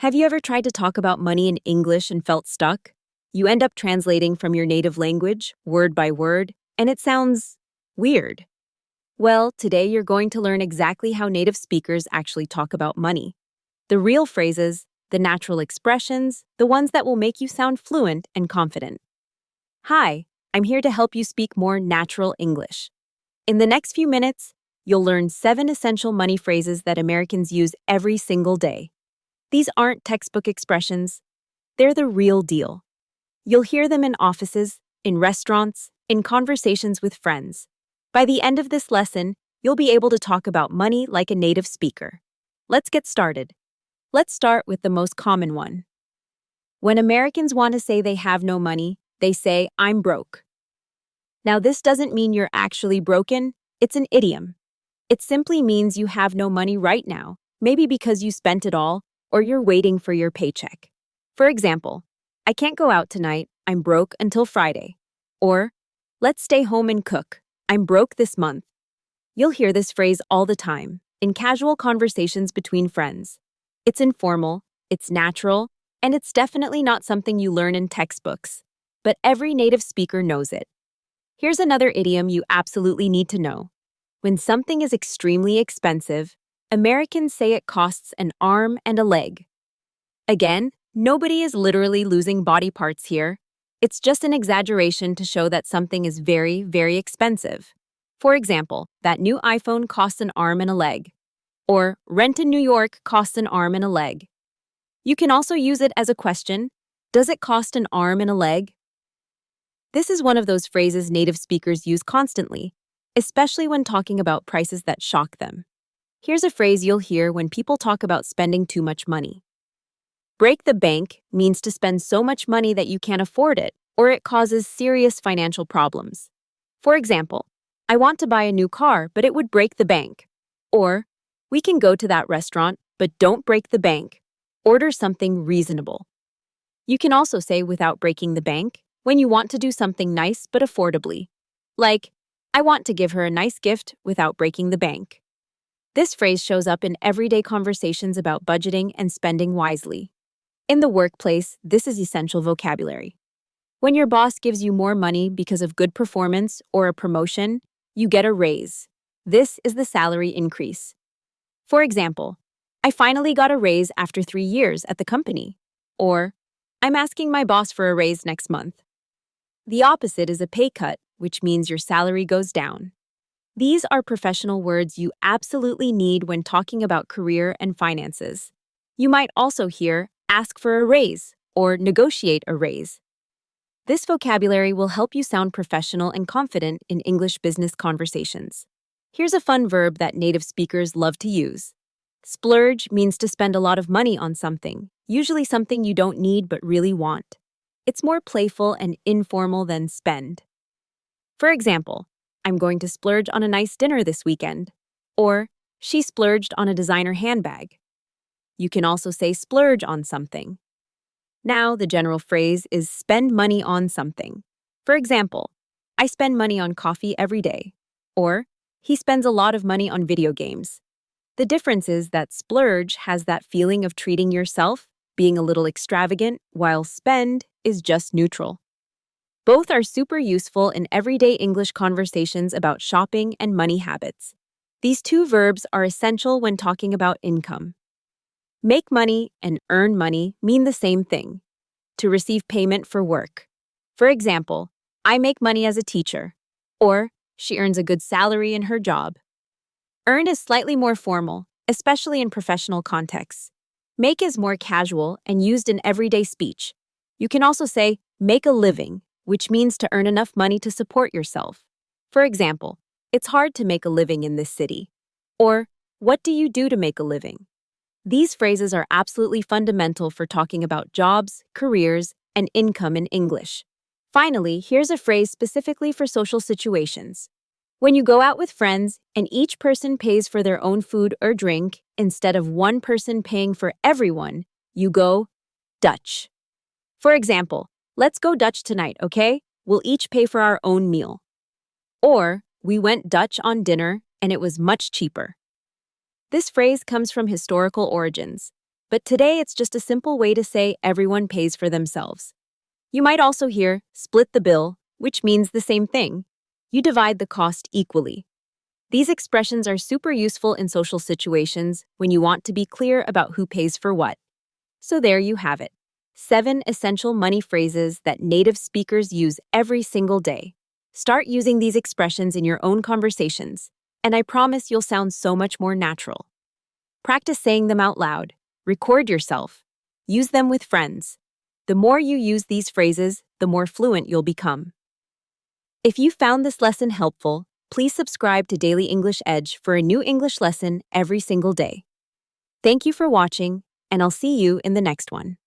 Have you ever tried to talk about money in English and felt stuck? You end up translating from your native language, word by word, and it sounds weird. Well, today you're going to learn exactly how native speakers actually talk about money. The real phrases, the natural expressions, the ones that will make you sound fluent and confident. Hi, I'm here to help you speak more natural English. In the next few minutes, you'll learn 7 essential money phrases that Americans use every single day. These aren't textbook expressions. They're the real deal. You'll hear them in offices, in restaurants, in conversations with friends. By the end of this lesson, you'll be able to talk about money like a native speaker. Let's get started. Let's start with the most common one. When Americans want to say they have no money, they say, "I'm broke." Now, this doesn't mean you're actually broken. It's an idiom. It simply means you have no money right now, maybe because you spent it all, or you're waiting for your paycheck. For example, "I can't go out tonight, I'm broke until Friday." Or, "Let's stay home and cook, I'm broke this month." You'll hear this phrase all the time, in casual conversations between friends. It's informal, it's natural, and it's definitely not something you learn in textbooks. But every native speaker knows it. Here's another idiom you absolutely need to know. When something is extremely expensive, Americans say it costs an arm and a leg. Again, nobody is literally losing body parts here. It's just an exaggeration to show that something is very, very expensive. For example, that new iPhone costs an arm and a leg. Or rent in New York costs an arm and a leg. You can also use it as a question. Does it cost an arm and a leg? This is one of those phrases native speakers use constantly, especially when talking about prices that shock them. Here's a phrase you'll hear when people talk about spending too much money. Break the bank means to spend so much money that you can't afford it, or it causes serious financial problems. For example, "I want to buy a new car, but it would break the bank." Or, "We can go to that restaurant, but don't break the bank. Order something reasonable." You can also say without breaking the bank when you want to do something nice but affordably. Like, "I want to give her a nice gift without breaking the bank." This phrase shows up in everyday conversations about budgeting and spending wisely. In the workplace, this is essential vocabulary. When your boss gives you more money because of good performance or a promotion, you get a raise. This is the salary increase. For example, "I finally got a raise after 3 years at the company." Or, "I'm asking my boss for a raise next month." The opposite is a pay cut, which means your salary goes down. These are professional words you absolutely need when talking about career and finances. You might also hear "ask for a raise" or "negotiate a raise." This vocabulary will help you sound professional and confident in English business conversations. Here's a fun verb that native speakers love to use. Splurge means to spend a lot of money on something, usually something you don't need but really want. It's more playful and informal than spend. For example, "I'm going to splurge on a nice dinner this weekend." Or, "She splurged on a designer handbag." You can also say splurge on something. Now, the general phrase is spend money on something. For example, "I spend money on coffee every day." Or, "He spends a lot of money on video games." The difference is that splurge has that feeling of treating yourself, being a little extravagant, while spend is just neutral. Both are super useful in everyday English conversations about shopping and money habits. These two verbs are essential when talking about income. Make money and earn money mean the same thing: to receive payment for work. For example, "I make money as a teacher." Or, "She earns a good salary in her job." Earn is slightly more formal, especially in professional contexts. Make is more casual and used in everyday speech. You can also say make a living, which means to earn enough money to support yourself. For example, "It's hard to make a living in this city." Or, "What do you do to make a living?" These phrases are absolutely fundamental for talking about jobs, careers, and income in English. Finally, here's a phrase specifically for social situations. When you go out with friends and each person pays for their own food or drink, instead of one person paying for everyone, you go Dutch. For example, "Let's go Dutch tonight, okay? We'll each pay for our own meal." Or, "We went Dutch on dinner and it was much cheaper." This phrase comes from historical origins. but today it's just a simple way to say everyone pays for themselves. You might also hear split the bill, which means the same thing. You divide the cost equally. These expressions are super useful in social situations when you want to be clear about who pays for what. So there you have it. 7 essential money phrases that native speakers use every single day. Start using these expressions in your own conversations, and I promise you'll sound so much more natural. Practice saying them out loud. Record yourself. Use them with friends. The more you use these phrases, the more fluent you'll become. If you found this lesson helpful, please subscribe to Daily English Edge for a new English lesson every single day. Thank you for watching, and I'll see you in the next one.